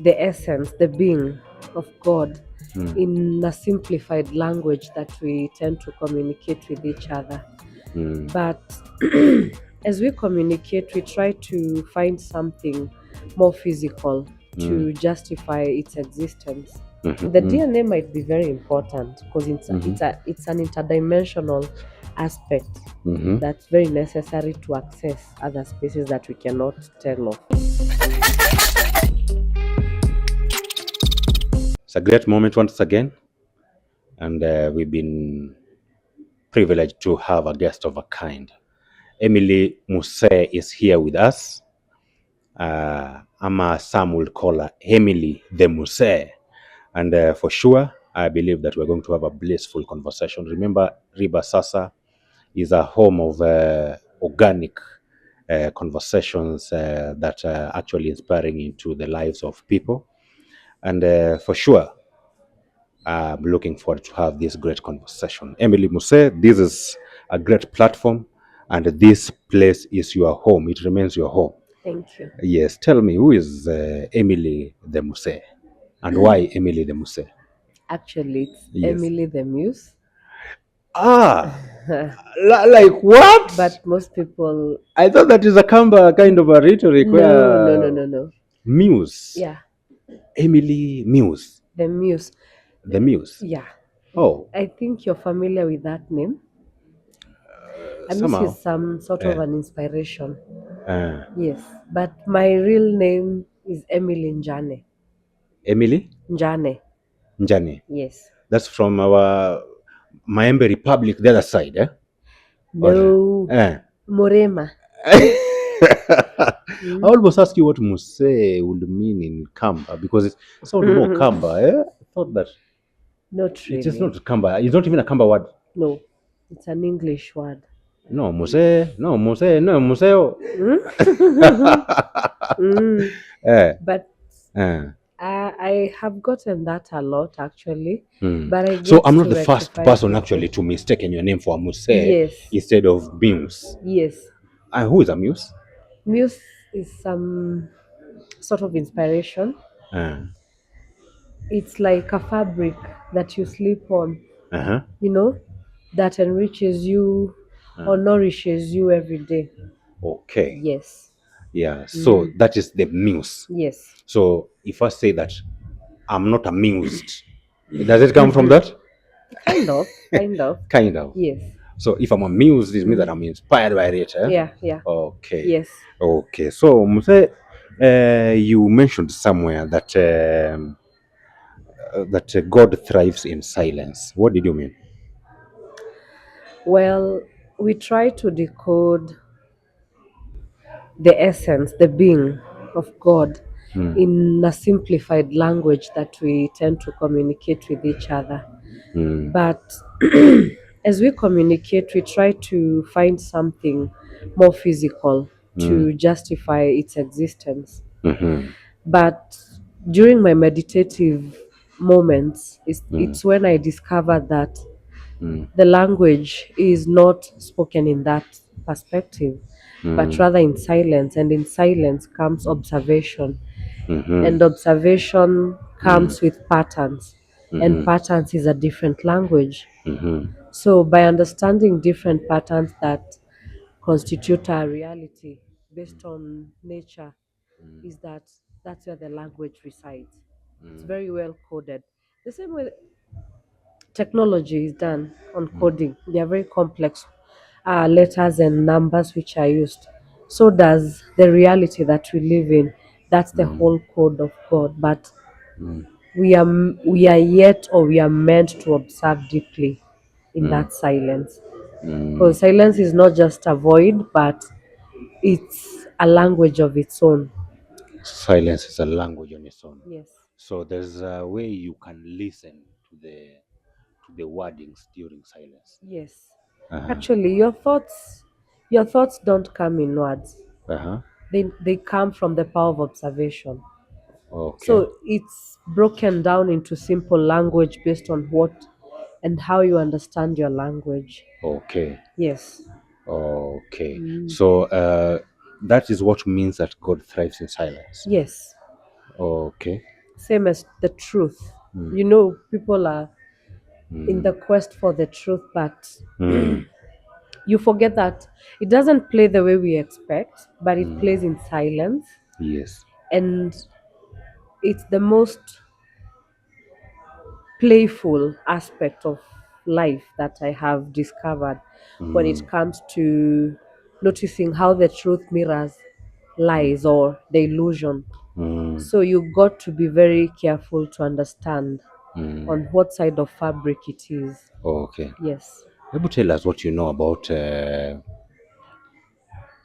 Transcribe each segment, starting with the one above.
the essence, the being of God in a simplified language that we tend to communicate with each other. But as we communicate, we try to find something more physical to justify its existence. The DNA might be very important because it's an interdimensional aspect that's very necessary to access other spaces that we cannot tell of. It's a great moment once again, and we've been privileged to have a guest of a kind. Emily Muse is here with us. Some will call her Emily the Muse. And for sure, I believe that we're going to have a blissful conversation. Remember, RIBA SASA is a home of organic conversations that are actually inspiring into the lives of people. And for sure, I'm looking forward to have this great conversation. Emily Muse, this is a great platform, and this place is your home. It remains your home. Thank you. Yes, tell me, who is Emily the Muse, and why Emily the Muse? Actually, it's Yes. Emily the Muse. Like what? But most people. I thought that is a kind of a rhetoric. No. Muse. Yeah, Emily Muse. the Muse. The Muse. Yeah. Oh. I think you're familiar with that name. And Somehow. this is some sort of an inspiration. Uh, Yes. But my real name is Emily Njane. Emily Njane. Njani. Yes. That's from our Maembe Republic, the other side, eh? No. Or, Morema. I almost ask you what Muse would mean in Kamba, because it sounds more Kamba, eh? I thought that Not really. it is not Kamba. It's not even a Kamba word. No. It's an English word. No, Muse. No, Muse. No, Museo. But I have gotten that a lot actually. But I So get I'm not to the first rectify person people. actually to mistake your name for Muse Yes. instead of Muse. Yes. And who is a Muse? Muse is some sort of inspiration. It's like a fabric that you sleep on, you know, that enriches you or nourishes you every day. Okay. Yes. Yeah. So that is the Muse. Yes. So if I say that I'm not amused, does it come from that? Kind of. Kind of. Yes. So if I'm amused, it means that I'm inspired by it. Eh? Yeah. Okay. Yes. Okay. So Muse, you mentioned somewhere that God thrives in silence. What did you mean? Well, we try to decode the essence, the being of God in a simplified language that we tend to communicate with each other. But as we communicate, we try to find something more physical to justify its existence. But during my meditative moments, it's when I discover that the language is not spoken in that perspective, but rather in silence. And in silence comes observation. And observation comes with patterns. And patterns is a different language. So by understanding different patterns that constitute our reality based on nature, is that's where the language resides. It's very well coded. The same way technology is done on coding. They are very complex letters and numbers which are used. So does the reality that we live in. That's the whole code of God. But we are yet, or we are meant to observe deeply in that silence. Because silence is not just a void, but it's a language of its own. Silence is a language on its own. Yes. So there's a way you can listen to the wordings during silence. Yes. Actually, your thoughts don't come in words. They come from the power of observation. Okay. So it's broken down into simple language based on what and how you understand your language. Okay. Yes. Okay. So that is what means that God thrives in silence. Yes. Okay. Same as the truth. Mm. You know, people are in the Mm. quest for the truth, but Mm. you forget that it doesn't play the way we expect, but it Mm. plays in silence. Yes. And it's the most playful aspect of life that I have discovered when it Mm. comes to noticing how the truth mirrors lies or the illusion. Mm. So you got to be very careful to understand Mm. on what side of fabric it is. Okay. Yes. Able tell us what you know about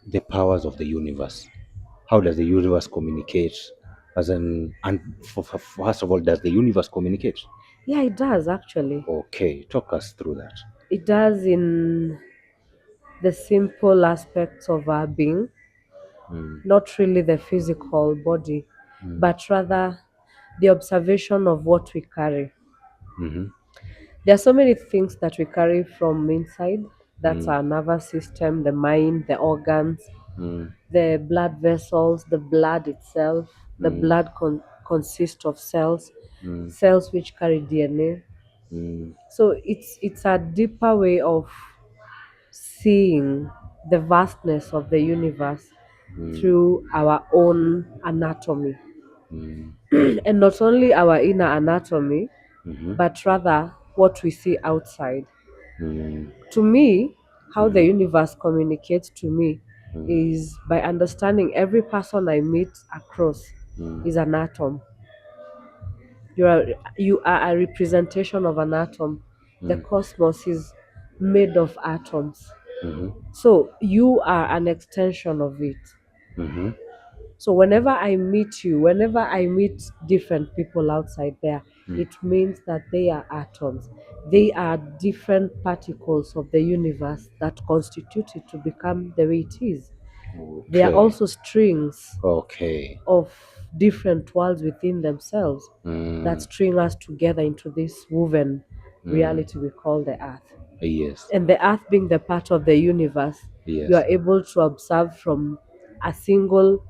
the powers of the universe. How does the universe communicate? As an and first of all, does the universe communicate? Yeah, it does actually. Okay, talk us through that. It does in the simple aspects of our being, Mm. not really the physical body, Mm. but rather the observation of what we carry. Mm-hmm. There are so many things that we carry from inside. That's Mm. our nervous system, the mind, the organs, Mm. the blood vessels, the blood itself. The Mm. blood consists of cells, Mm. cells which carry DNA. Mm. So it's a deeper way of seeing the vastness of the universe Mm. through our own anatomy. Mm. And not only our inner anatomy, Mm-hmm. but rather what we see outside. Mm. To me, how the Mm-hmm. universe communicates to me Mm. is by understanding every person I meet across Mm. is an atom. You are a representation of an atom. The Mm. cosmos is made of atoms. Mm-hmm. So you are an extension of it. Mm-hmm. So whenever I meet different people outside there, Mm. it means that they are atoms. They are different particles of the universe that constitute it to become the way it is. They are Okay. also strings Okay. of different worlds within themselves that Mm. string us together into this woven Mm. reality we call the earth. Yes. And the earth being the part of the universe, you are Yes. able to observe from a single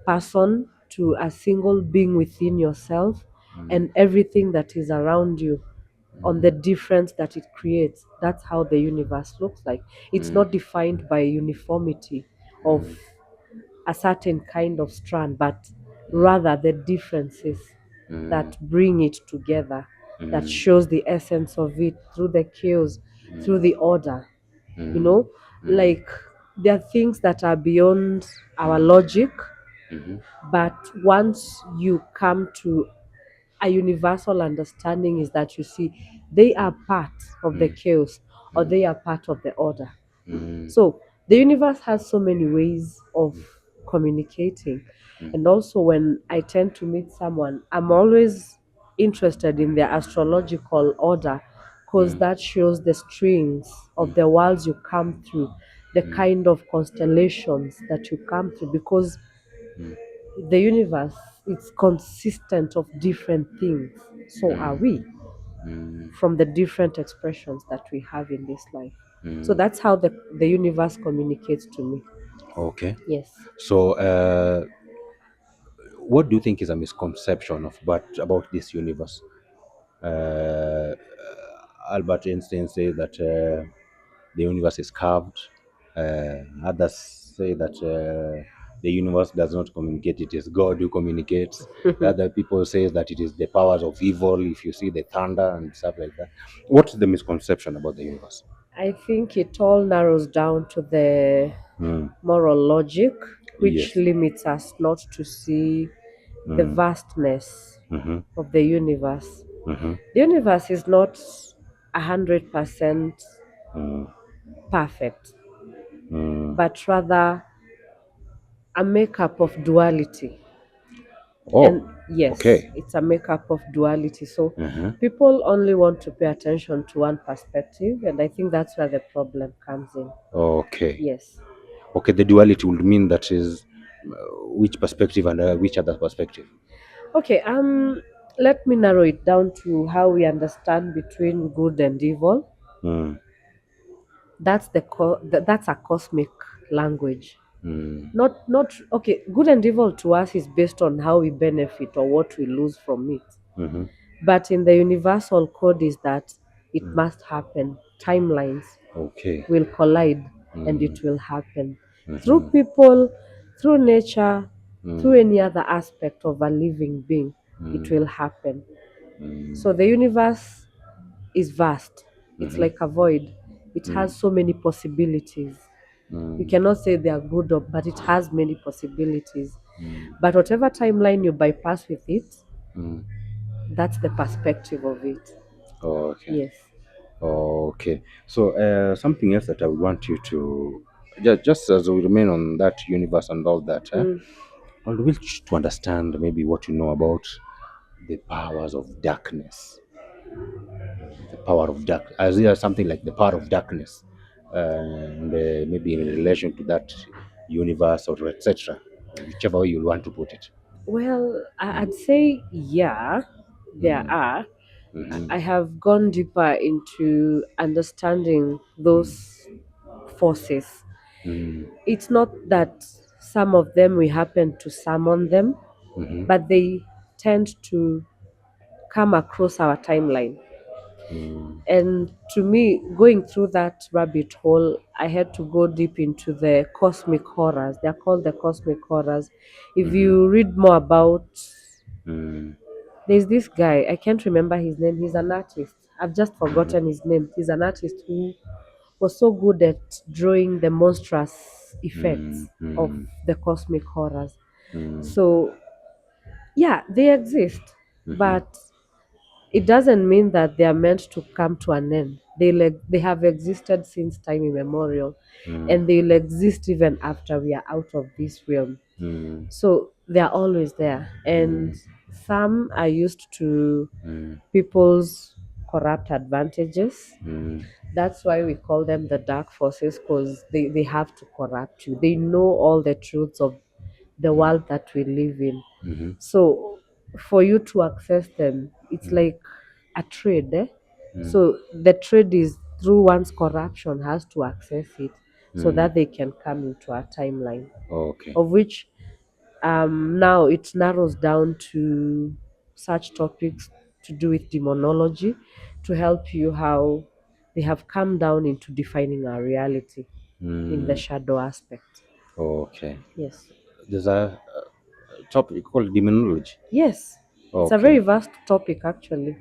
person to a single being within yourself Mm. and everything that is around you on the Mm. difference that it creates. That's how the universe looks like. It's Mm. not defined by uniformity of Mm. a certain kind of strand, but Mm. rather the differences Mm. that bring it together, that Mm. shows the essence of it through the chaos, through Mm. the order. You Mm. know, Mm. like there are things that are beyond our Mm. logic, Mm-hmm. but once you come to a universal understanding, is that you see they are part of the Mm. chaos or Mm. they are part of the order. Mm. So the universe has so many ways of communicating. Mm. And also, when I tend to meet someone, I'm always interested in their astrological order because Mm. that shows the strings of the worlds you come through, the Mm. kind of constellations that you come through, because Mm. the universe is consistent of different things. So are Mm. we, Mm. from the different expressions that we have in this life. So Mm. that's how the universe communicates to me. Okay. Yes. So, what do you think is a misconception of but about this universe? Uh, Albert Einstein says that the universe is curved. Others say that the universe does not communicate; it is God who communicates. Other people say that it is the powers of evil. If you see the thunder and stuff like that, what's the misconception about the universe? I think it all narrows down to the Mm. moral logic, which Yes. limits us not to see the Mm. vastness Mm-hmm. of the universe. Mm-hmm. The universe is not 100% Mm. perfect, Mm. but rather a makeup of duality. And Oh, yes, okay. it's a makeup of duality. So Uh-huh. people only want to pay attention to one perspective, and I think that's where the problem comes in. Okay. Yes. Okay, the duality would mean that is which perspective and which other perspective? Okay, let me narrow it down to how we understand between good and evil. Mm. That's a cosmic language. Not okay. Good and evil to us is based on how we benefit or what we lose from it. Mm-hmm. But in the universal code is that it must happen. Timelines Okay. will collide and Mm. it will happen through Mm-hmm. people, through nature, through Mm. any other aspect of a living being. It Mm. will happen. Mm. So the universe is vast. It's Mm-hmm. like a void. It Mm. has so many possibilities. We Mm. cannot say they are good, but it has many possibilities. Mm. But whatever timeline you bypass with it, Mm. that's the perspective of it. Okay. Yes. Okay. So something else that I would want you to just as we remain on that universe and all that, Mm. I would wish to understand maybe what you know about the powers of darkness. The power of dark, as there something like the power of darkness, and maybe in relation to that universe or etc. Whichever way you want to put it. Well, I'd say, yeah, there Mm. are. Mm-hmm. I have gone deeper into understanding those forces. Mm. It's not that some of them we happen to summon them, Mm-hmm. but they tend to come across our timeline. Mm. And to me, going through that rabbit hole, I had to go deep into the cosmic horrors. They're called the cosmic horrors. If Mm-hmm. you read more about, Mm. there's this guy, I can't remember his name, he's an artist. I've just Mm-hmm. forgotten his name. He's an artist who was so good at drawing the monstrous effects Mm. of Mm. the cosmic horrors. Mm. So, yeah, they exist, Mm-hmm. but it doesn't mean that they are meant to come to an end. They have existed since time immemorial, Mm. and they'll exist even after we are out of this realm. Mm. So they are always there, and Mm. some are used to Mm. people's corrupt advantages. Mm. That's why we call them the dark forces, because they have to corrupt you. They know all the truths of the world that we live in. Mm-hmm. So for you to access them, it's like a trade. Mm. So the trade is through one's corruption has to access it so Mm. that they can come into our timeline, Okay. of which now it narrows down to such topics to do with demonology to help you how they have come down into defining our reality in the Mm. shadow aspect. Okay. Yes. There's a topic called demonology. Yes. It's a very Okay. vast topic actually.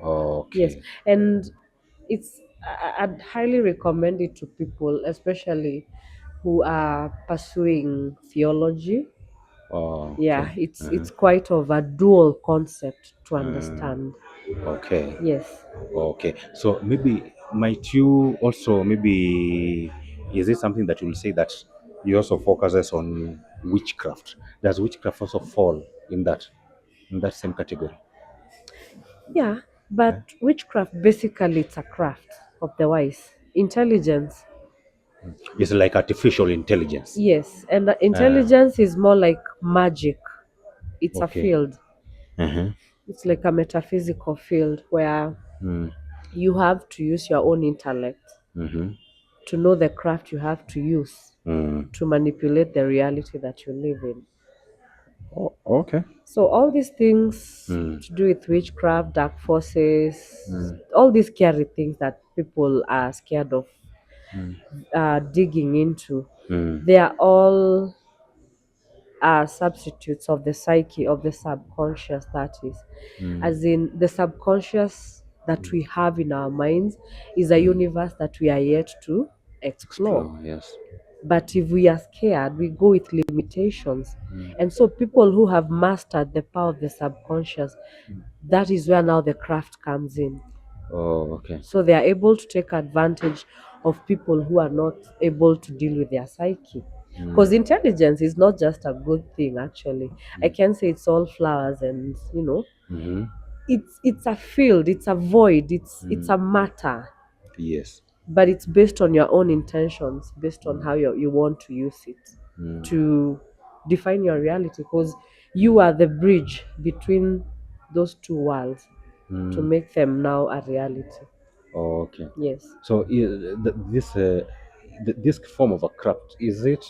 Yes. Okay. And I'd highly recommend it to people, especially who are pursuing theology. Yeah, Okay. it's quite of a dual concept to understand. Okay. Yes. Okay. So maybe might you also maybe is it something that you'll say that you also focuses on witchcraft? Does witchcraft also fall in that same category? Yeah, but Eh? witchcraft basically it's a craft of the wise. Intelligence, It's like artificial intelligence. yes, and Uh, intelligence is more like magic. It's a okay. field. Uh-huh. It's like a metaphysical field where Mm. you have to use your own intellect Mm-hmm. to know the craft you have to use Mm. to manipulate the reality that you live in. Oh, okay. So all these things Mm. to do with witchcraft, dark forces, Mm. all these scary things that people are scared of digging into, Mm. they are all substitutes of the psyche, of the subconscious, that is. Mm. As in, the subconscious that we have in our minds is a universe that we are yet to explore. Explore, yes. But if we are scared, we go with limitations. And so, people who have mastered the power of the subconscious, that is where now the craft comes in. Oh, okay. So, they are able to take advantage of people who are not able to deal with their psyche. Because intelligence is not just a good thing, actually. I can say it's all flowers and, Mm-hmm. it's a field, it's a void, it's a matter, Yes. but it's based on your own intentions, based on how you want to use it to define your reality, because you are the bridge between those two worlds to Mm. make them now a reality. Oh, okay. Yes. So this this form of a craft, is it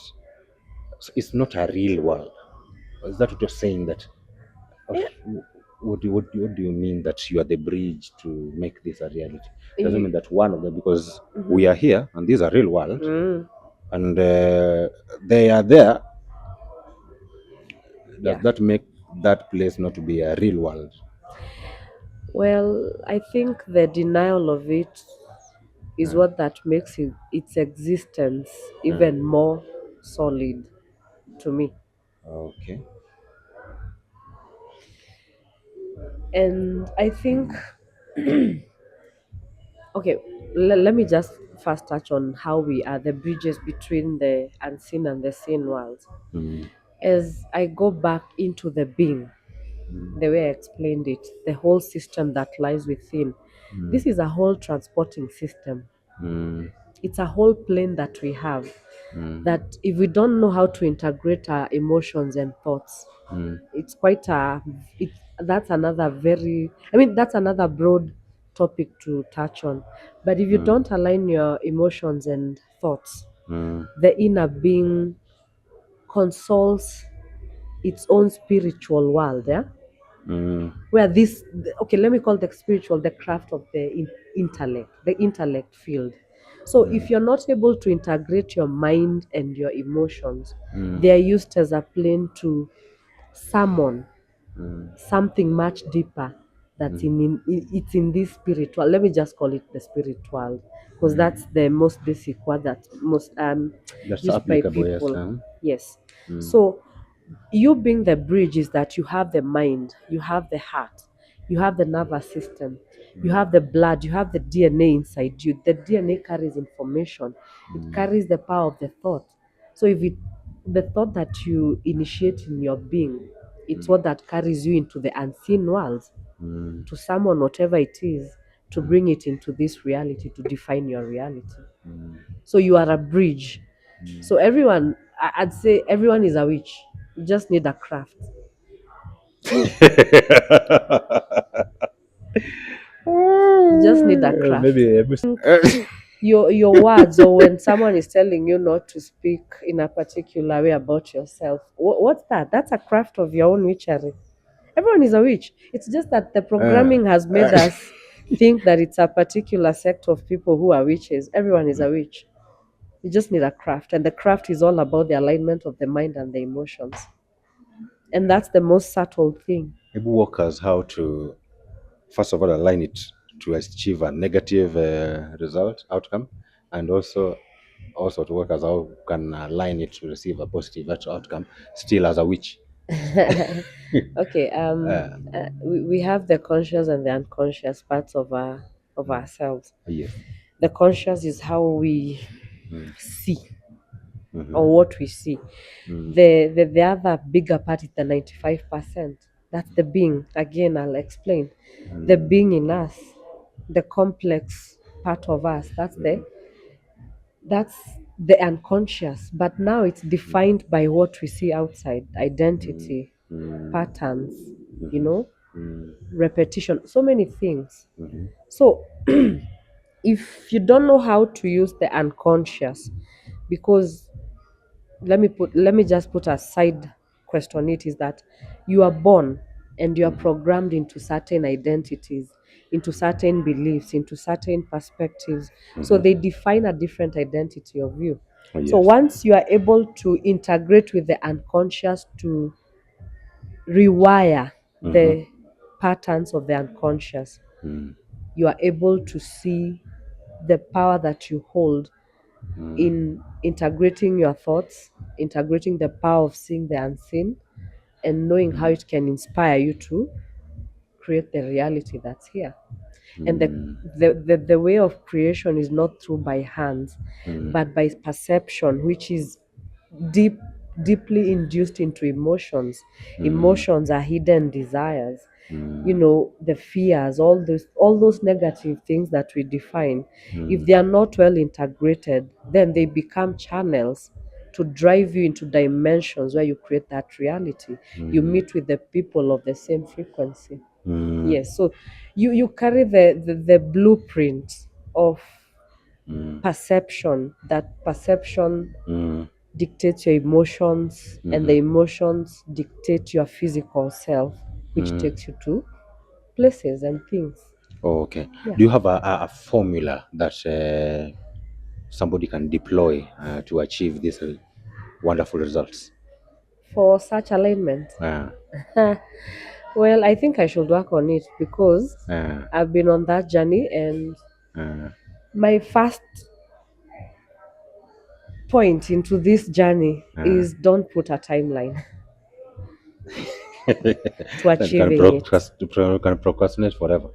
So it's not a real world. Is that what you're saying? That Yeah. what do you mean that you are the bridge to make this a reality? Doesn't You, mean that one of them, because we are here and these are real world, and they are there. Does yeah. that make that place not to be a real world? Well, I think the denial of it is what that makes its existence even more solid to me. Okay. And I think, okay, let me just first touch on how we are the bridges between the unseen and the seen worlds. Mm, As I go back into the being, the way I explained it, the whole system that lies within, this is a whole transporting system. mm, It's a whole plane that we have. mm, That if we don't know how to integrate our emotions and thoughts, mm, it's quite a it that's another very I mean that's another broad topic to touch on. But if you don't align your emotions and thoughts, mm, the inner being consoles its own spiritual world, yeah, mm, where this okay, let me call the spiritual the craft of the intellect, the intellect field. So if you're not able to integrate your mind and your emotions, mm, they are used as a plane to summon mm, something much deeper that's it's in this spiritual, let me just call it the spiritual, because that's the most basic word that most that's used by applicable, yes. people. Yes. So you being the bridge is that you have the mind, you have the heart, you have the nervous system, you have the blood, you have the DNA inside you. The DNA carries information, it carries the power of the thought. So if it the thought that you initiate in your being, it's what that carries you into the unseen world Mm, to summon whatever it is, to bring it into this reality, to define your reality. So you are a bridge. So everyone, I'd say everyone is a witch. You just need a craft. You just need a craft. maybe Your words, or when someone is telling you not to speak in a particular way about yourself, what's that? That's a craft of your own witchery. Everyone is a witch. It's just that the programming has made us think that it's a particular sect of people who are witches. Everyone is a witch. You just need a craft, and the craft is all about the alignment of the mind and the emotions. And that's the most subtle thing. maybe walk us how to first of all align it to achieve a negative result outcome, and also to work as how you can align it to receive a positive outcome still as a witch. Okay, we have the conscious and the unconscious parts of ourselves. Yes. The conscious is how we see, Mm-hmm. or what we see. The other bigger part is the 95%. That's the being. Again, I'll explain. The being in us, the complex part of us. That's the unconscious. But now it's defined by what we see outside: identity, patterns, you know, repetition, so many things. So if you don't know how to use the unconscious, because let me just put a side question on it, is that you are born and you are programmed into certain identities, into certain beliefs, into certain perspectives. So they define a different identity of you. Oh, So yes. once you are able to integrate with the unconscious to rewire the patterns of the unconscious, you are able to see the power that you hold in integrating your thoughts, integrating the power of seeing the unseen, and knowing how it can inspire you to create the reality that's here. And the way of creation is not through by hands, but by perception, which is deep deeply induced into emotions. Emotions are hidden desires, you know, the fears, all those negative things that we define. If they are not well integrated, then they become channels to drive you into dimensions where you create that reality. You meet with the people of the same frequency. Yes, so you carry the blueprint of perception. That perception dictates your emotions, and the emotions dictate your physical self, which takes you to places and things. Oh, okay. Yeah. Do you have a formula that somebody can deploy to achieve these wonderful results? For such alignment, Uh, well, I think I should work on it because uh, I've been on that journey, and uh, my first point into this journey uh. is don't put a timeline to Then you can, achieving it. can procrastinate forever.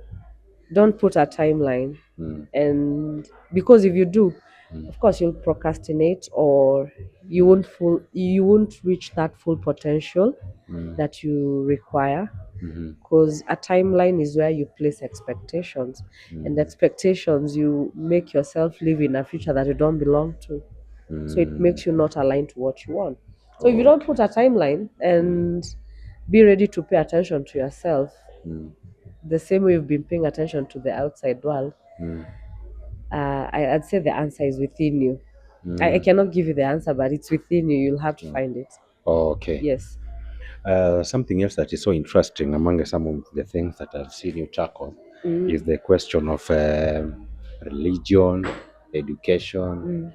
Don't put a timeline. Mm, And because if you do, of course you'll procrastinate, or you won't reach that full potential that you require, because a timeline is where you place expectations, and expectations, you make yourself live in a future that you don't belong to, so it makes you not aligned to what you want. So if you don't put a timeline and be ready to pay attention to yourself the same way you've been paying attention to the outside world, I'd say the answer is within you. I cannot give you the answer, but it's within you. You'll have to find it. okay. Yes. Something else that is so interesting among some of the things that I've seen you tackle is the question of religion, education,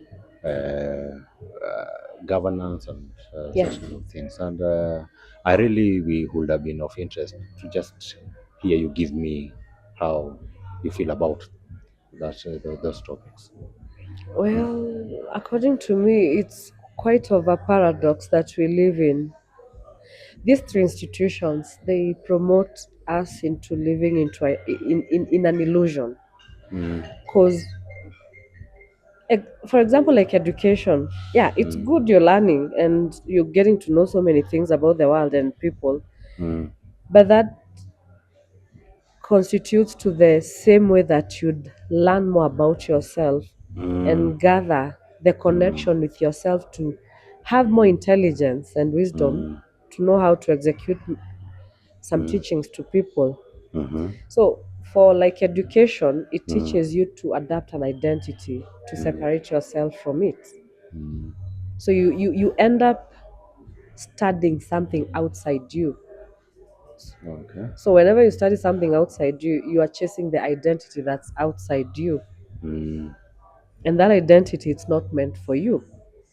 governance, and Yeah. such kind of things. And I really would have been of interest to just hear you give me how you feel about those topics. Well, according to me, it's quite of a paradox that we live in. These three institutions, they promote us into living into in an illusion. Because, for example, like education, yeah, it's good you're learning and you're getting to know so many things about the world and people, Mm, but that constitutes to the same way that you'd learn more about yourself mm, and gather the connection with yourself to have more intelligence and wisdom to know how to execute some teachings to people. So for like education, it teaches you to adapt an identity to separate yourself from it. So you end up studying something outside you. okay. So whenever you study something outside you, you are chasing the identity that's outside you. Mm, And that identity, it's not meant for you.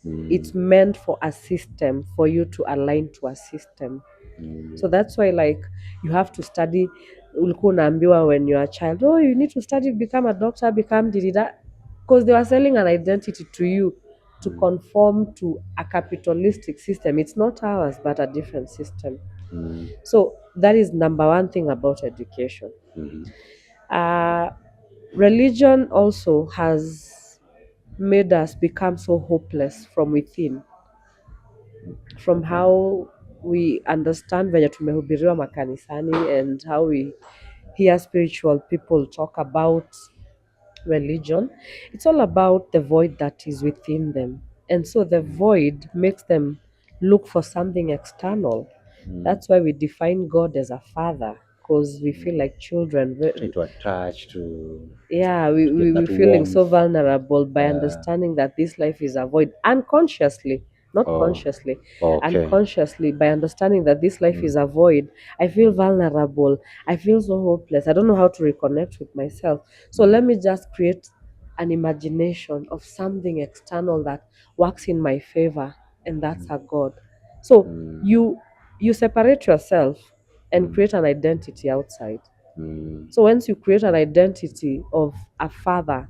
mm, It's meant for a system, for you to align to a system. So that's why, like, you have to study. Ulikuwa unaambiwa when you're a child, oh, you need to study, become a doctor, become didida, because they were selling an identity to you to conform to a capitalistic system. It's not ours, but a different system. So that is number one thing about education. Uh, Religion also has made us become so hopeless from within, from how we understand venye tumehubiriwa makanisani and how we hear spiritual people talk about religion. It's all about the void that is within them, and so the void makes them look for something external. That's why we define God as a father, because we feel like children. trying to attach to Yeah, get we're that feeling so warmth. vulnerable by understanding that this life is a void unconsciously, not Oh, consciously, okay. unconsciously. By understanding that this life is a void, I feel vulnerable, I feel so hopeless, I don't know how to reconnect with myself. So let me just create an imagination of something external that works in my favor, and that's a God. So you separate yourself and create an identity outside. So once you create an identity of a father,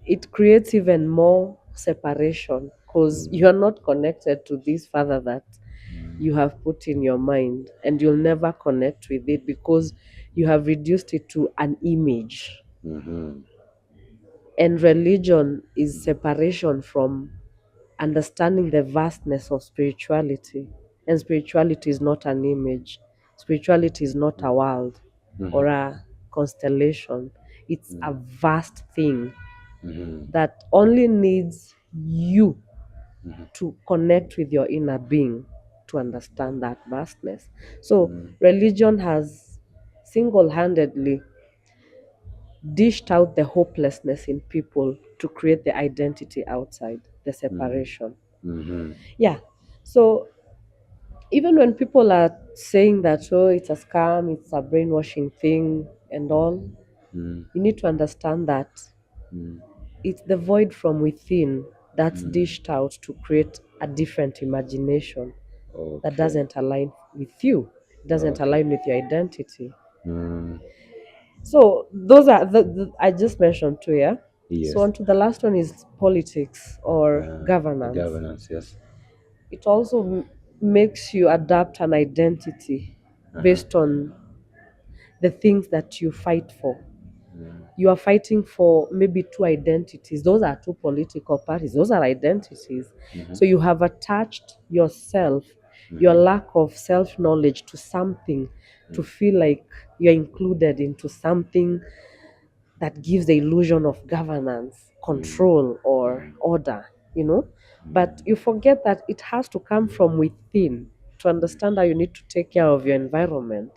it creates even more separation, because you are not connected to this father that you have put in your mind, and you'll never connect with it because you have reduced it to an image. And religion is separation from understanding the vastness of spirituality. And spirituality is not an image, spirituality is not a world or a constellation. It's a vast thing that only needs you to connect with your inner being to understand that vastness. So, religion has single handedly dished out the hopelessness in people to create the identity outside, the separation. Mm-hmm. Yeah. So even when people are saying that, oh, it's a scam, it's a brainwashing thing and all, Mm, you need to understand that mm, it's the void from within that's dished out to create a different imagination that okay. doesn't align with you, doesn't Okay. align with your identity. Mm, So those are the I just mentioned two, yeah. So yes. on to the last one is politics or The governance. governance, yes. It also makes you adapt an identity Uh-huh. based on the things that you fight for. Mm, You are fighting for maybe two identities. Those are two political parties. Those are identities. mm-hmm. So you have attached yourself, your Mm-hmm. lack of self knowledge to something to feel like you're included into something that gives the illusion of governance, Mm, control, or order, you know. But you forget that it has to come from within to understand how you need to take care of your environment.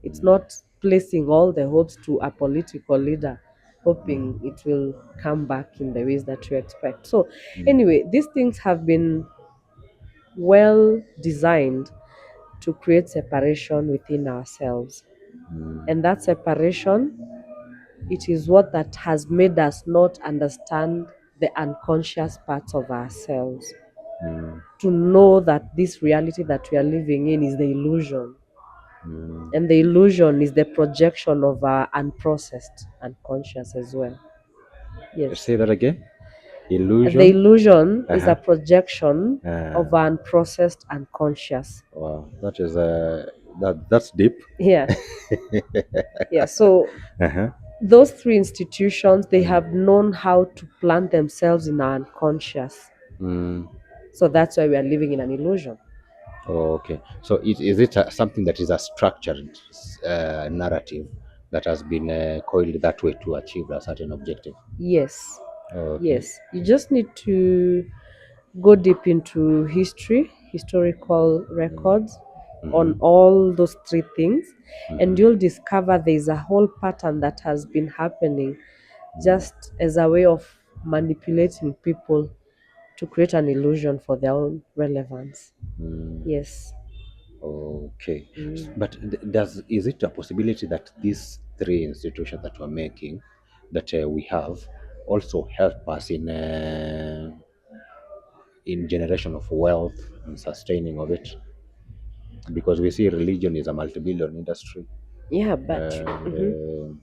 It's not placing all the hopes to a political leader, hoping it will come back in the ways that you expect. So, anyway, these things have been well designed to create separation within ourselves. And that separation, it is what that has made us not understand the unconscious parts of ourselves. mm, To know that this reality that we are living in is the illusion. mm. And the illusion is the projection of our unprocessed unconscious as well. Yes. Say that again. The Illusion. illusion is a Uh-huh. projection Uh, of our unprocessed unconscious. wow, that is that's deep. Yeah. Yeah. So Uh-huh. those three institutions, they have known how to plant themselves in our unconscious. Mm. So that's why we are living in an illusion. Oh, okay. So is it something that is a structured narrative that has been coiled that way to achieve a certain objective? Yes. Oh, okay. Yes. You just need to go deep into history, historical records on Mm-hmm. all those three things, and Mm-hmm. you'll discover there's a whole pattern that has been happening just as a way of manipulating people to create an illusion for their own relevance. Mm. Yes. Okay. Mm. But is it a possibility that these three institutions that we're making, that we have, also help us in generation of wealth and sustaining of it? Because we see religion is a multi-billion industry, Yeah, but and mhm.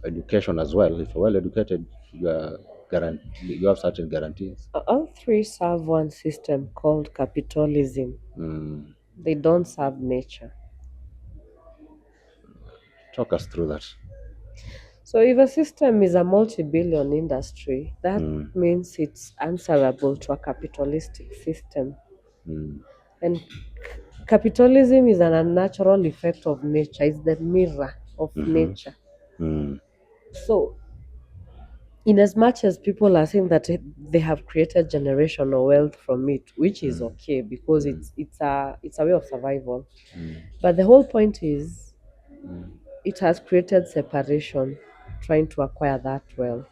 education as well. If you're well educated, you have certain guarantees. All three serve one system called capitalism. Mm. They don't serve nature. Talk us through that. So if a system is a multi-billion industry, that Mm. means it's answerable to a capitalistic system. Mm. And capitalism is an unnatural effect of nature. It's the mirror of Mm-hmm. nature. Mm. So in as much as people are saying that they have created generational wealth from it, which is okay because it's a way of survival. But the whole point is it has created separation trying to acquire that wealth.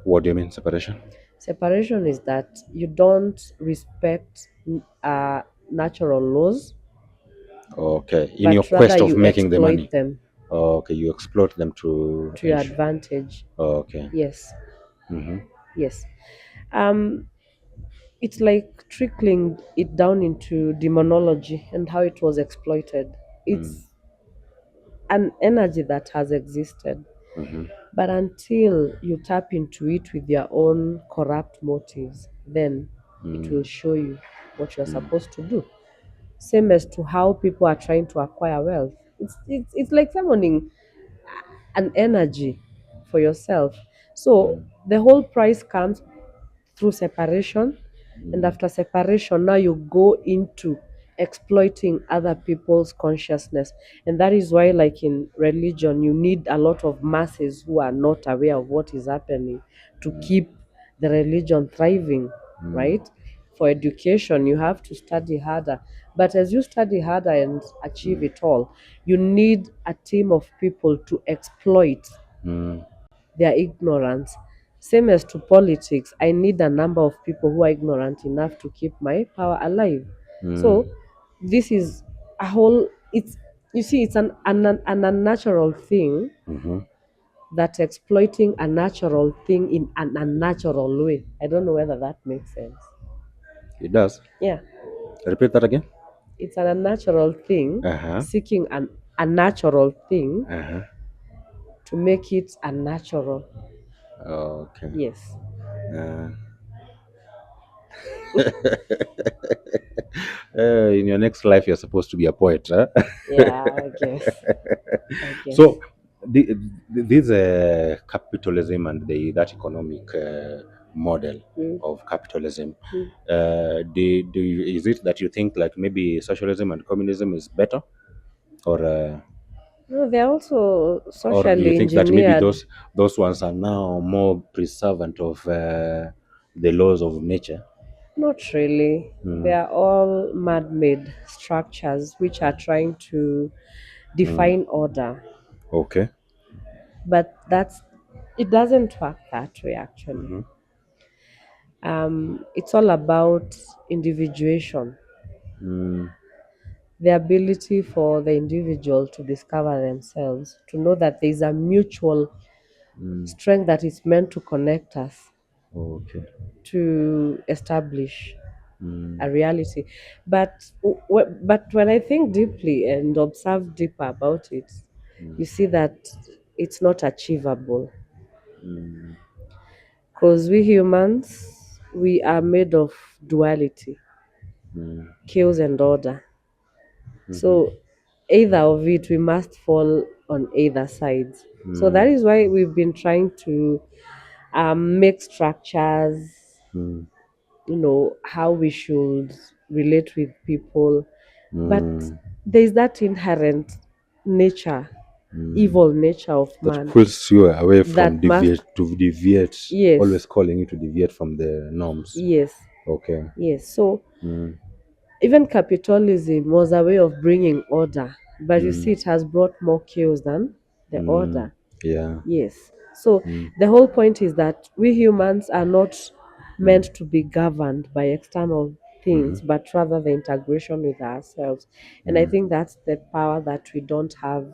What do you mean separation? Separation is that you don't respect natural laws, Okay, in your but rather quest of you making the exploit money. them Okay, you exploit them to to your advantage. Okay. Yes, Mm-hmm. yes. Um, it's like trickling it down into demonology and how it was exploited. It's an energy that has existed, Mm-hmm. but until you tap into it with your own corrupt motives, then it will show you what you're supposed to do. Same as to how people are trying to acquire wealth. It's like summoning an energy for yourself. So the whole price comes through separation, and after separation, now you go into exploiting other people's consciousness. And that is why, like in religion, you need a lot of masses who are not aware of what is happening to keep the religion thriving, right? For education, you have to study harder. But as you study harder and achieve it all, you need a team of people to exploit Mm. their ignorance. Same as to politics, I need a number of people who are ignorant enough to keep my power alive. Mm. So this is a whole. It's you see, it's an unnatural thing Mm-hmm. that exploiting a natural thing in an unnatural way. I don't know whether that makes sense. It does. Yeah, Repeat that again. it's an unnatural thing Uh-huh. seeking an unnatural thing Uh-huh. to make it unnatural. Okay. Yes. Uh, in your next life, you're supposed to be a poet, huh? Yeah, I guess. I guess. So, this capitalism and that economic model Mm, of capitalism, mm. is it that you think like maybe socialism and communism is better, No, they're also or do you socially think that maybe engineered. those ones are now more preservant of the laws of nature? Not really. They Mm, are all man-made structures which are trying to mm, define order. okay. But it doesn't work that way actually. Mm-hmm. It's all about individuation, Mm, the ability for the individual to discover themselves, to know that there is a mutual mm, strength that is meant to connect us, okay. to establish Mm, a reality. But when I think deeply and observe deeper about it, mm, you see that it's not achievable mm, because we humans we are made of duality, mm, chaos and order. mm-hmm. So either of it we must fall on either sides. So that Mm, is why we've been trying to make structures, mm, how we should relate with people, but mm, there's that inherent nature, mm. evil nature of That man pulls you away from that must. deviate, Yes, always calling you to deviate from the norms. yes, Okay. yes. So Mm, even capitalism was a way of bringing order, but you see mm, it has brought more chaos than the mm, order. yeah. Yes. So Mm, the whole point is that we humans are not mm, meant to be governed by external mm-hmm, things, but rather the integration with ourselves. And I mm, think that's the power that we don't have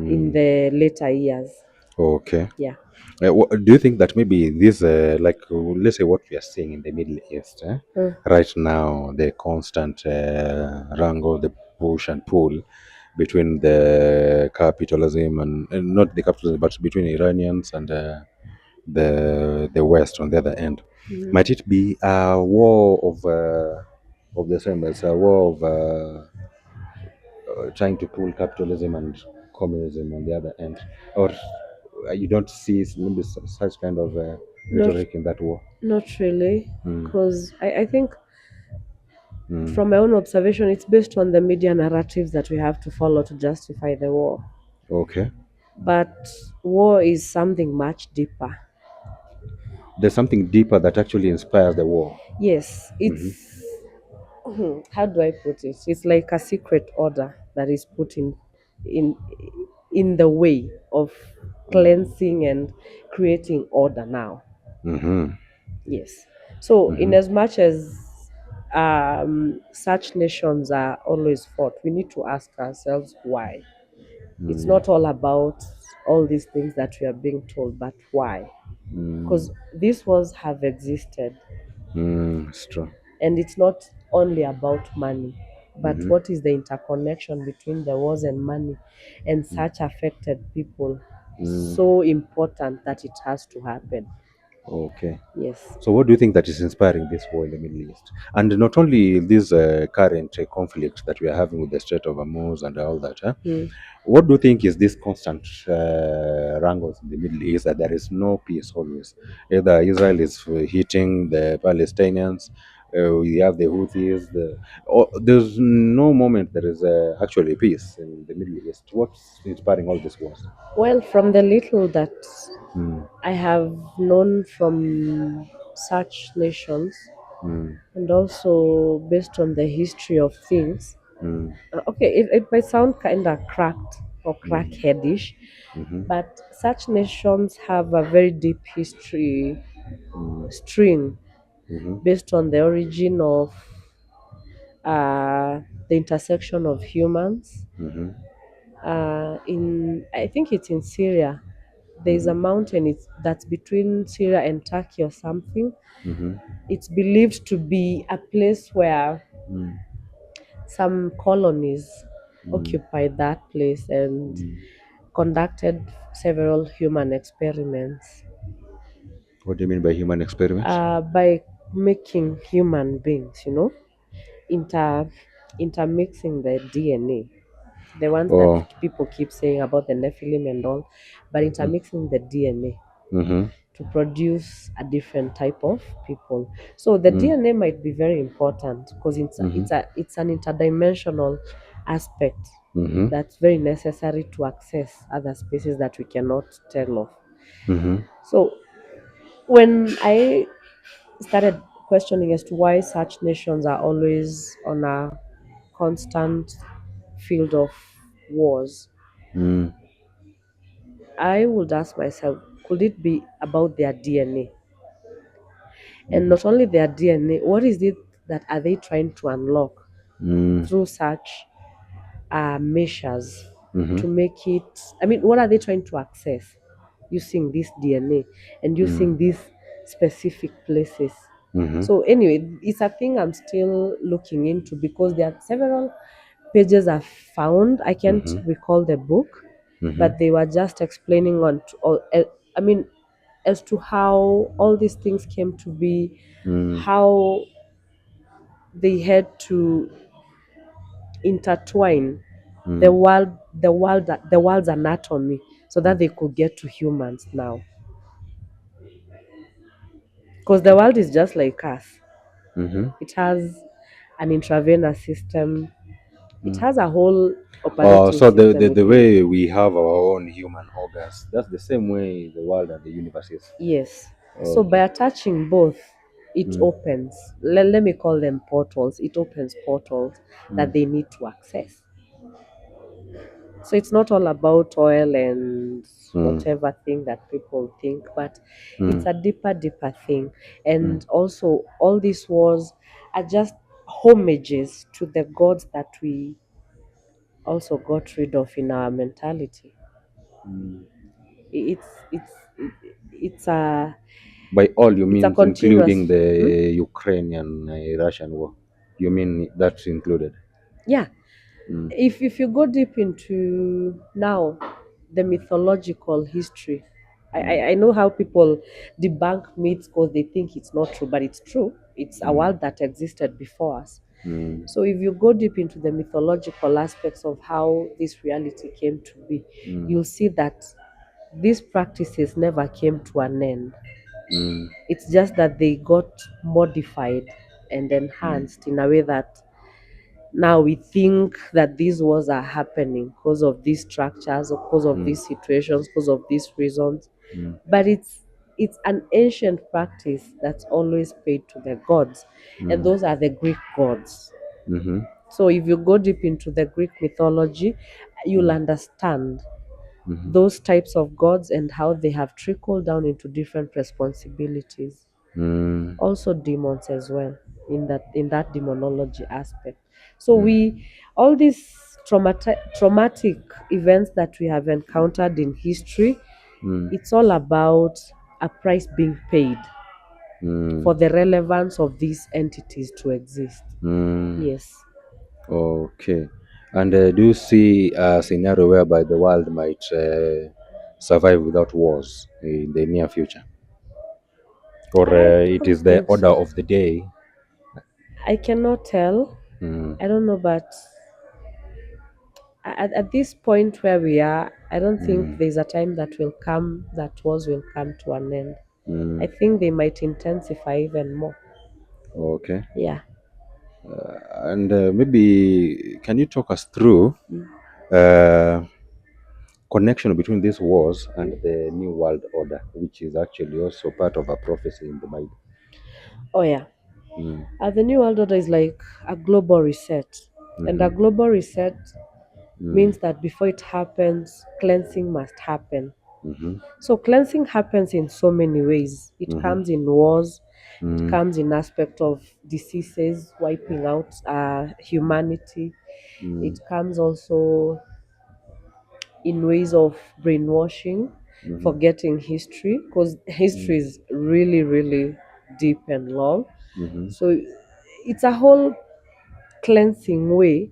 in mm. the later years. Okay. Yeah. Do you think that maybe this, let's say, what we are seeing in the Middle East Mm. right now, the constant wrangle, the push and pull between the capitalism and not the capitalism, but between Iranians and the West on the other end, Mhm. might it be a war of the same as a war of trying to pull capitalism and communism on the other end, or you don't see maybe such kind of Not rhetoric in that war? not really, Mm, because I think mm, from my own observation, it's based on the media narratives that we have to follow to justify the war. okay. But war is something much deeper. There's something deeper that actually inspires the war. Yes, Hmm. it's how do I put it? It's like a secret order that is put in in the way of cleansing and creating order now. Hmm. Yes. So in Hmm. as much as such nations are always fought, we need to ask ourselves why. It's Mm, not all about all these things that we are being told, but why? Because mm, these wars have existed, it's true. and it's not only about money, but Hmm. what is the interconnection between the wars and money, and such affected people, Mm, so important that it has to happen. okay. Yes. So, what do you think that is inspiring this war in the Middle East? And not only this current conflict that we are having with the Strait of Hormuz and all that, Mm. what do you think is this constant wrangles in the Middle East that there is no peace always? Either Israel is hitting the Palestinians, we have the Houthis. There's no moment there is actually peace in the Middle East. What's inspiring all these wars? Well, from the little that Mm, I have known from such nations, mm, and also based on the history of things, mm, okay, it might sound kind of cracked, or crackheadish. But such nations have a very deep history string based on the origin of the intersection of humans. In I think it's in Syria. There's a mountain that's between Syria and Turkey or something. It's believed to be a place where some colonies occupied that place and conducted several human experiments What do you mean by human experiments? by making human beings, inter intermixing the DNA, the ones that Oh. people keep saying about the Nephilim and all, but intermixing the DNA Mm-hmm. to produce a different type of people. So the DNA might be very important because it's an interdimensional aspect that's very necessary to access other species that we cannot tell of. So when I started questioning as to why such nations are always on a constant field of wars, I would ask myself, could it be about their DNA? And not only their DNA, what is it that are they trying to unlock through such measures to make it? I mean, what are they trying to access using this DNA and using these specific places? So anyway, it's a thing I'm still looking into because there are several pages I've found. I can't recall the book, but they were just explaining I mean, as to how all these things came to be, how they had to intertwine the world's anatomy so that they could get to humans now. Because the world is just like us. It has an intravenous system. It has a whole operating So the, system the the within. way we have our own human organs, that's the same way the world and the universe is. Yes. So by Okay. attaching both, it opens. Let me call them portals. It opens portals that they need to access. So it's not all about oil and whatever thing that people think, but it's a deeper thing. And also, all these wars are just homages to the gods that we also got rid of in our mentality. It's a By all you it's a mean including continuous. the Ukrainian Russian war? You mean that's included? Yeah. If you go deep into now the mythological history, I know how people debunk myths because they think it's not true, but it's true. It's a world that existed before us. So if you go deep into the mythological aspects of how this reality came to be, you'll see that these practices never came to an end. It's just that they got modified and enhanced in a way that now we think that these wars are happening because of these structures or because of these situations, because of these reasons. But it's an ancient practice that's always paid to the gods, and those are the Greek gods. So if you go deep into the Greek mythology, you'll understand those types of gods and how they have trickled down into different responsibilities. Also demons as well in that demonology aspect. So we all these traumatic events that we have encountered in history, it's all about a price being paid for the relevance of these entities to exist. Yes. Okay. And do you see a scenario whereby the world might survive without wars in the near future? Or I it don't is the think order so. of the day? I cannot tell. I don't know, but at this point where we are, I don't think there's a time that will come that wars will come to an end. I think they might intensify even more. Okay. Yeah. And maybe can you talk us through uh, connection between these wars and the New World Order, which is actually also part of a prophecy in the Bible? Oh yeah. The new world order is like a global reset, and a global reset means that before it happens, cleansing must happen. Mm-hmm. So cleansing happens in so many ways. It Mm-hmm. comes in wars, it Mm. comes in aspect of diseases, wiping out humanity. Mm. It comes also in ways of brainwashing, Mm-hmm. forgetting history, because history is really, really deep and long. Mm-hmm. So it's a whole cleansing way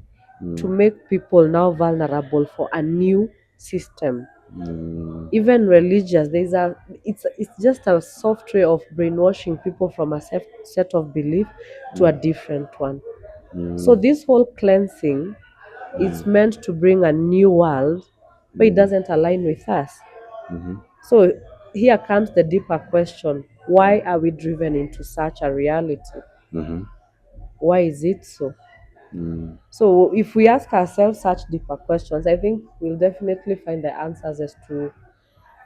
to make people now vulnerable for a new system. Mm. Even religious, it's just a soft way of brainwashing people from a set of belief to a different one. So Mm. this whole cleansing is meant to bring a new world where it doesn't align with us. Mm-hmm. So here comes the deeper question: why are we driven into such a reality? Mm-hmm. Why is it so? Mm. So if we ask ourselves such deeper questions, I think we'll definitely find the answers as to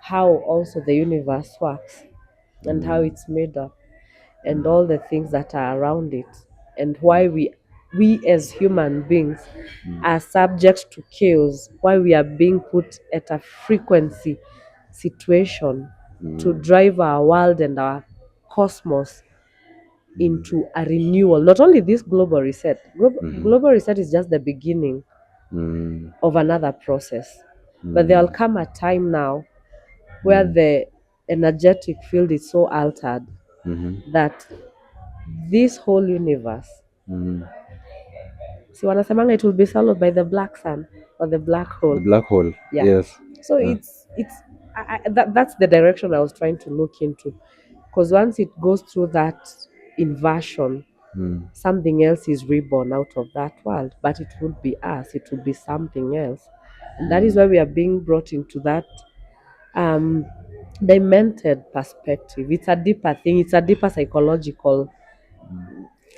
how also the universe works and how it's made up and all the things that are around it, and why we as human beings are subject to chaos, why we are being put at a frequency situation to drive our world and our cosmos into a renewal. Not only this global reset, global reset is just the beginning Mm. of another process, but there'll come a time now where the energetic field is so altered that this whole universe, Mm. si wanasemanga it will be swallowed by the black sun or the black hole. The black hole. Yeah. Yes. So that's the direction I was trying to look into, because once it goes through that inversion, something else is reborn out of that world, but it won't be us, it will be something else. And that is why we are being brought into that um demented perspective. It's a deeper thing, it's a deeper psychological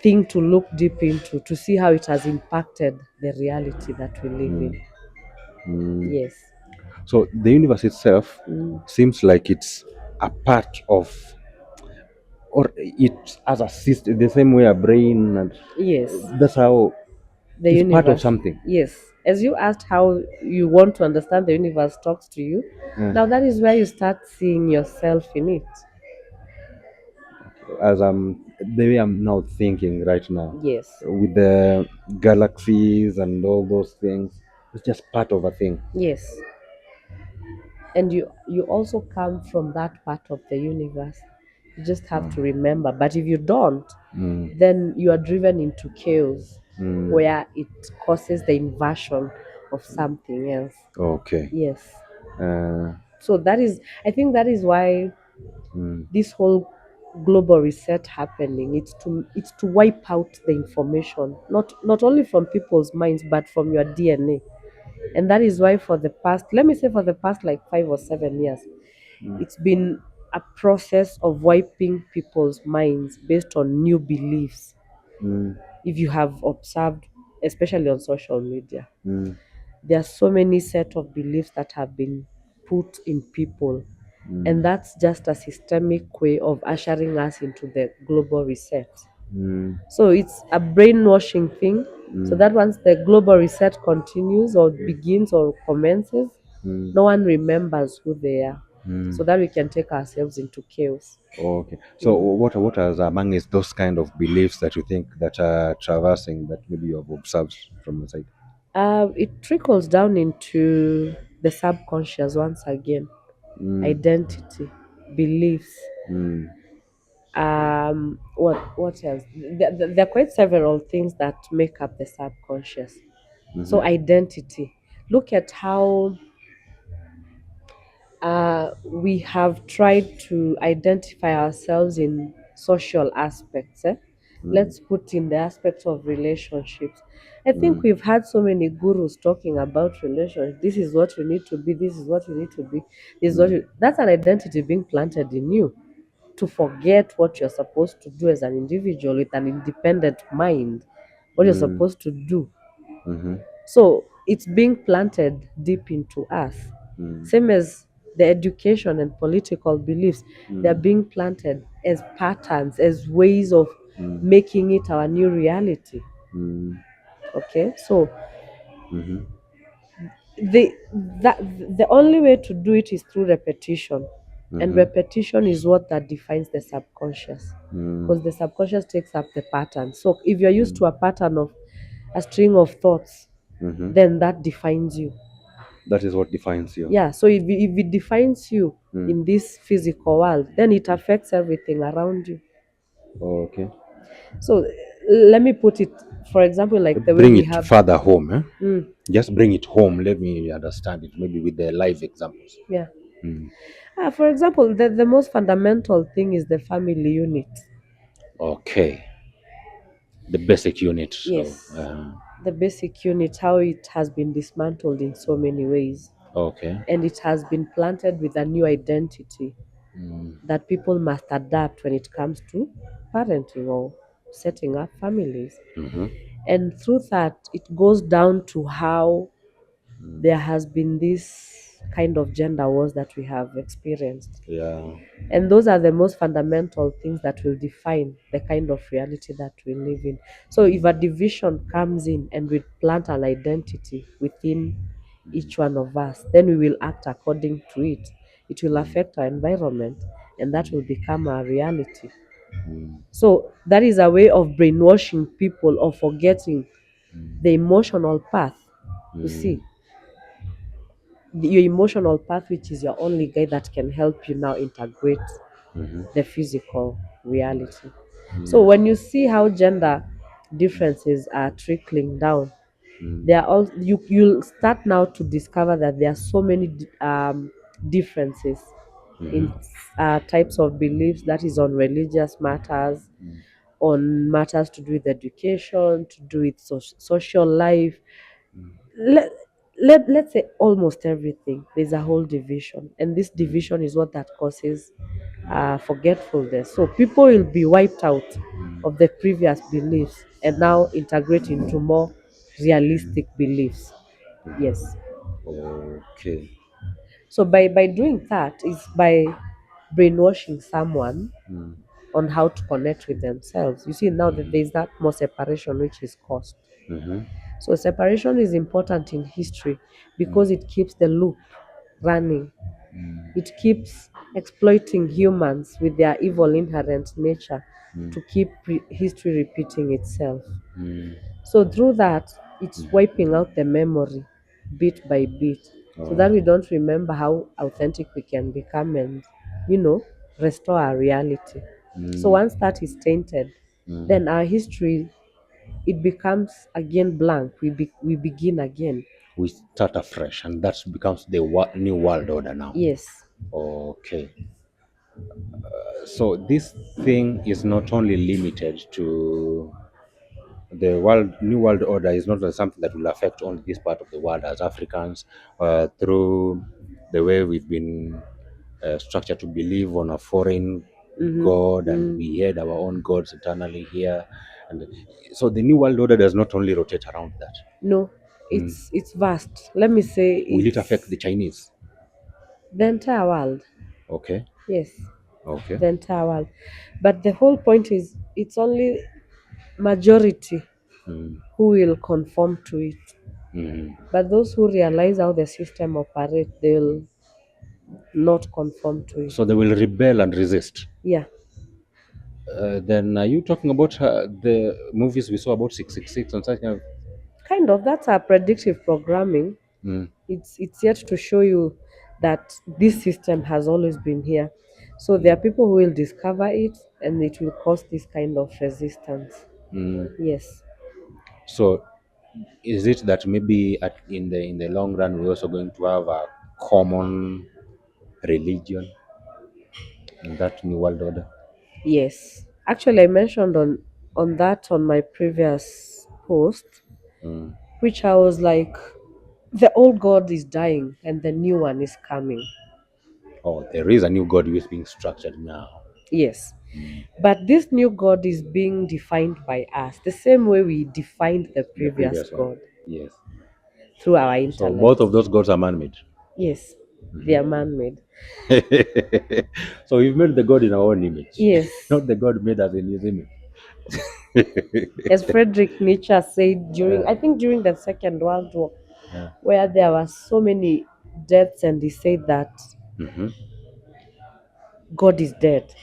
thing to look deep into, to see how it has impacted the reality that we live in. Yes. So the universe itself seems like it's a part of, or it as a system, the same way a brain, and Yes. that's how The it's part of universe. something. Yes. As you asked how you want to understand the universe talks to you, now that is where you start seeing yourself in it. As the way I'm now thinking right now, Yes. with the galaxies and all those things, it's just part of a thing. Yes. And you also come from that part of the universe. You just have to remember. But if you don't, then you are driven into chaos where it causes the inversion of something else. Okay. Yes. Uh, So I think that is why this whole global reset happening, it's to wipe out the information, not only from people's minds but from your DNA. And that is why for the past, let me say, for the past like 5 or 7 years, it's been a process of wiping people's minds based on new beliefs. If you have observed, especially on social media, there are so many set of beliefs that have been put in people, and that's just a systemic way of ushering us into the global reset. So it's a brainwashing thing, so that once the global reset continues or begins or commences, no one remembers who they are, so that we can take ourselves into chaos. okay. So what are among those kind of beliefs that you think that are traversing, that maybe you have observed from the side? It trickles down into the subconscious once again. Identity, beliefs. What else? There are quite several things that make up the subconscious. So identity. Look at how we have tried to identify ourselves in social aspects. Let's put in the aspect of relationships. I think we've had so many gurus talking about relationships. This is what you need to be. This is what you need to be. This is what that's an identity being planted in you, to forget what you're supposed to do as an individual with an independent mind, what you're supposed to do. So it's being planted deep into us. Same as the education and political beliefs, they're being planted as patterns, as ways of making it our new reality. Okay, so the only way to do it is through repetition. And repetition is what that defines the subconscious, because the subconscious takes up the pattern. So if you're used to a pattern of a string of thoughts, then that defines you. That is what defines you. Yeah, so if it defines you in this physical world, then it affects everything around you. Okay. So let me put it, for example, like the way Bring we it have. further home. Just bring it home. Let me understand it, maybe with the live examples. Yeah. For example, the most fundamental thing is the family unit. Okay. The basic unit. Yes. The basic unit, how it has been dismantled in so many ways. Okay. And it has been planted with a new identity that people must adapt when it comes to parenting or setting up families. And through that, it goes down to how there has been this kind of gender wars that we have experienced. Yeah. And those are the most fundamental things that will define the kind of reality that we live in. So if a division comes in and we plant an identity within each one of us, then we will act according to it. It will affect our environment, and that will become our reality. So that is a way of brainwashing people or forgetting the emotional path. You see, your emotional path, which is your only guide that can help you now integrate the physical reality. So when you see how gender differences are trickling down, they are all you'll start now to discover that there are so many differences in types of beliefs, that is on religious matters, on matters to do with education, to do with social life. Let, let's say almost everything. There's a whole division, and this division is what that causes forgetfulness. So people will be wiped out of the previous beliefs and now integrate into more realistic beliefs. Yes. Okay. So by doing that is by brainwashing someone on how to connect with themselves. You see, now that there's that more separation which is caused. So separation is important in history because it keeps the loop running. It keeps exploiting humans with their evil inherent nature to keep history repeating itself. So through that, it's wiping out the memory bit by bit, so that we don't remember how authentic we can become and, restore our reality. So once that is tainted, then our history, it becomes again blank. We begin again. We start afresh, and that becomes the new world order now. Yes. Okay. So this thing is not only limited to the new world order, is not something that will affect only this part of the world as Africans, through the way we've been structured to believe on a foreign god, and we had our own gods internally here. And so the new world order does not only rotate around that. No, it's vast. Let me say, Will it it's affect the Chinese? the entire world. Okay. Yes, Okay. the entire world. But the whole point is, it's only majority who will conform to it. But those who realize how the system operates, they'll not conform to it. So they will rebel and resist. Yeah. Then are you talking about the movies we saw about 666 and such kind of? Kind of. That's our predictive programming. It's yet to show you that this system has always been here. So there are people who will discover it, and it will cause this kind of resistance. Yes. So is it that maybe in the long run we're also going to have a common religion in that new world order? Yes. Actually, I mentioned on that on my previous post, which I was like, the old God is dying and the new one is coming. Oh, there is a new God which is being structured now. Yes. But this new God is being defined by us, the same way we defined the The previous previous one. God, Yes. through our So intellect. both of those gods are man-made. Yes, they are man-made. So we've made the God in our own image. Yes. Not the God made us in his image. As Friedrich Nietzsche said during, I think during the Second World War, Yeah. where there were so many deaths, and he said that Mm-hmm. God is dead,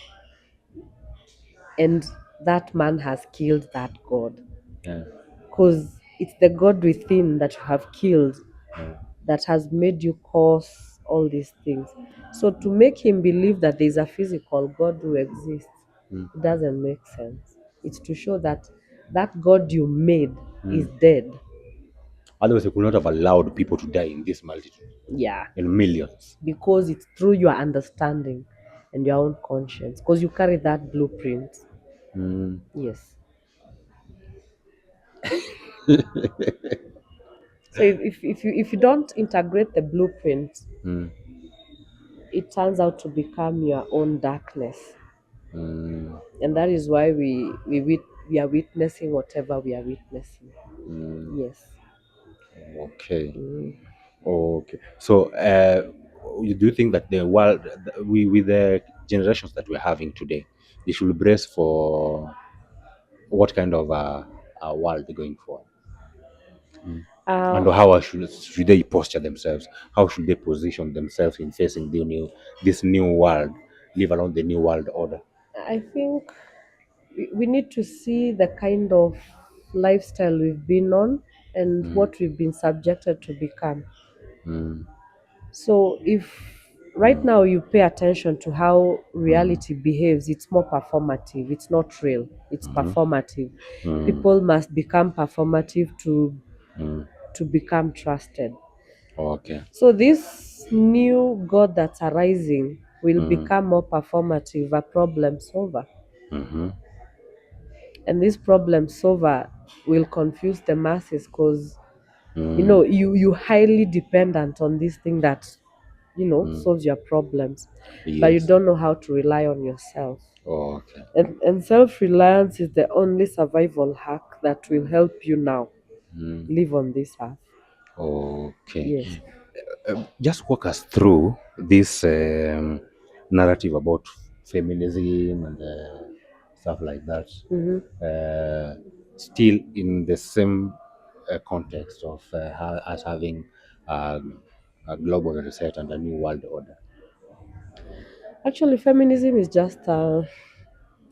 and that man has killed that God. Yeah. Because it's the God within that you have killed Yeah. that has made you cause all these things. So to make him believe that there's a physical God who exists, it doesn't make sense. It's to show that that God you made is dead. Otherwise, you could not have allowed people to die in this multitude, Yeah. in millions. Because it's through your understanding and your own conscience. Because you carry that blueprint. Mm. Yes. So if you don't integrate the blueprint, Mm. it turns out to become your own darkness. Mm. And that is why we are witnessing whatever we are witnessing. Yes. Okay. Mm. Okay. So, do you think that the world, we with the generations that we're having today, they should brace for what kind of a world going forward? Uh, And how should they posture themselves? How should they position themselves in facing this new world, live along the new world order? I think we need to see the kind of lifestyle we've been on and what we've been subjected to become. Mm. So if right now you pay attention to how reality behaves, it's more performative. It's not real. It's performative. People must become performative to become trusted. Okay. So this new God that's arising will become more performative, a problem solver. Mm-hmm. And this problem solver will confuse the masses because Mm. you highly dependent on this thing that solves your problems, but you Yes. don't know how to rely on yourself. Okay. And self-reliance is the only survival hack that will help you now live on this earth. Okay. Yes. Just walk us through this narrative about feminism and stuff like that. Still in the same context of us having uh, a global reset and a new world order. Actually, feminism is just a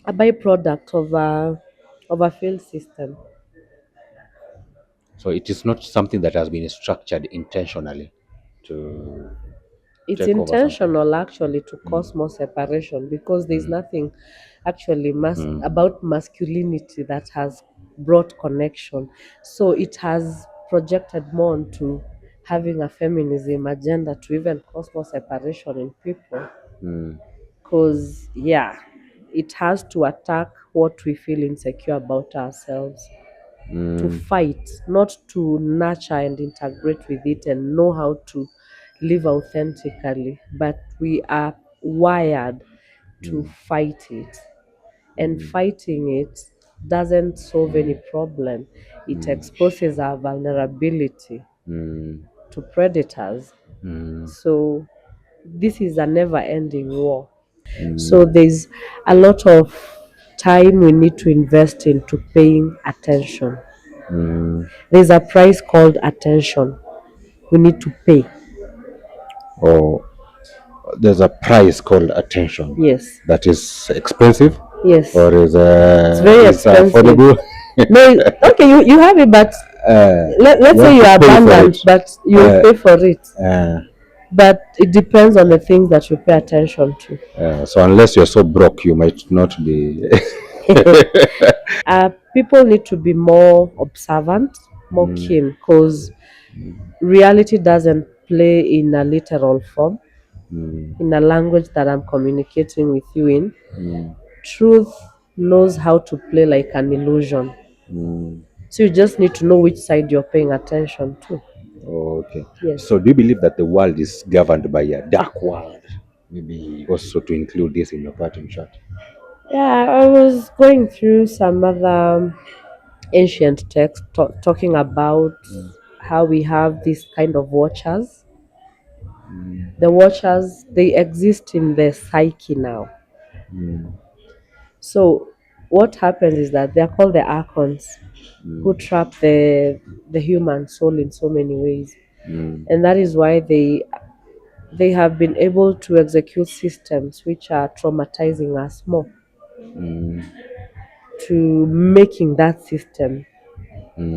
byproduct of a failed system. So it is not something that has been structured intentionally to It's take over something. intentional actually to cause more separation because there's nothing actually about masculinity that has brought connection. So it has projected more onto having a feminism agenda to even cause more separation in people. Because, yeah, it has to attack what we feel insecure about ourselves, to fight, not to nurture and integrate with it and know how to live authentically, but we are wired to fight it. And fighting it doesn't solve any problem, it exposes our vulnerability to predators. So, this is a never ending war. So, there's a lot of time we need to invest into paying attention. There's a price called attention we need to pay. Or there's a price called attention Yes, that is expensive yes. or It's very is expensive. affordable. No, okay, you have it, but let's You say have you to are pay for abundant, it. but you'll pay for it. Uh, But it depends on the things that you pay attention to. so unless you're so broke, you might not be. People need to be more observant, more keen, because reality doesn't play in a literal form, in a language that I'm communicating with you in. Truth knows how to play like an illusion. So you just need to know which side you're paying attention to. Okay. Yes. So do you believe that the world is governed by a dark world? Maybe also to include this in your parting shot. Yeah, I was going through some other ancient text talking about how we have this kind of watchers. The watchers, they exist in the psyche now. So what happens is that they are called the archons, who trap the human soul in so many ways, and that is why they have been able to execute systems which are traumatizing us more, to making that system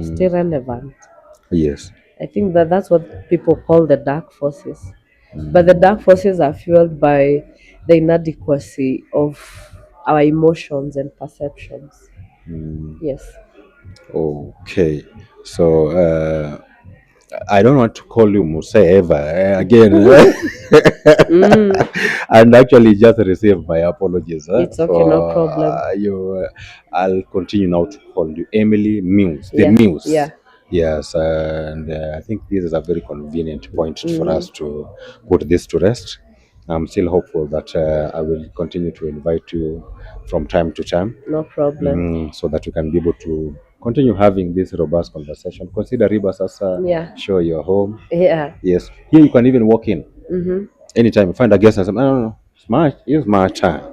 stay relevant. Yes. I think that that's what people call the dark forces. But the dark forces are fueled by the inadequacy of our emotions and perceptions. Yes. Okay. So I don't want to call you Muse ever again. And actually just received my apologies It's okay, no for problem. you. I'll continue now to call you Emily Muse, the Yeah, Muse. yeah. Yes, and I think this is a very convenient point for us to put this to rest. I'm still hopeful that I will continue to invite you from time to time, No problem. so that we can be able to continue having this robust conversation. Consider RIBA SASA, Yeah. show your home. Yeah. Yes, here you can even walk in anytime you find a guest and say, no, it's my time.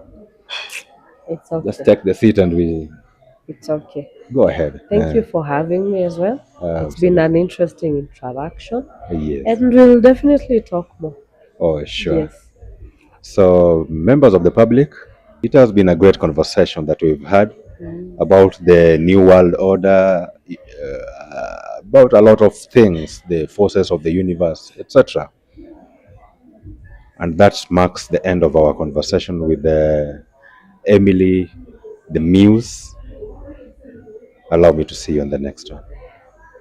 It's Just okay. take the seat and we It's okay. go ahead. Thank you for having me as well. It's been Absolutely. an interesting introduction, Yes. and we'll definitely talk more. Oh, sure. Yes. So, members of the public, it has been a great conversation that we've had about the New World Order, about a lot of things, the forces of the universe, etc. And that marks the end of our conversation with Emily, the Muse. Allow me to see you on the next one.